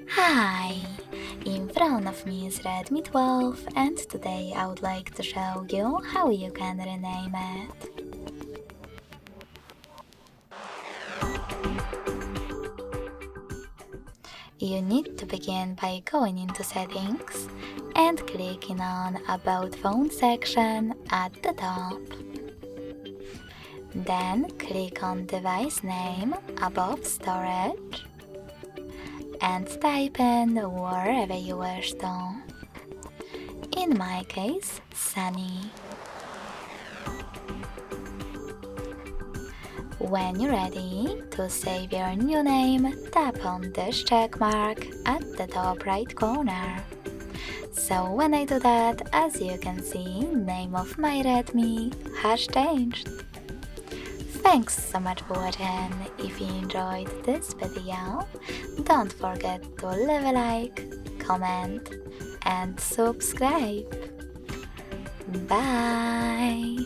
Hi! In front of me is Redmi 12 and today I would like to show you how you can rename it. You need to begin by going into settings and clicking on About Phone section at the top. Then click on Device Name above Storage and type in wherever you wish to. In my case, Sunny. When you're ready to save your new name, tap on this check mark at the top right corner. So when I do that, as you can see, name of my Redmi has changed. Thanks so much for watching. If you enjoyed this video, don't forget to leave a like, comment and subscribe. Bye!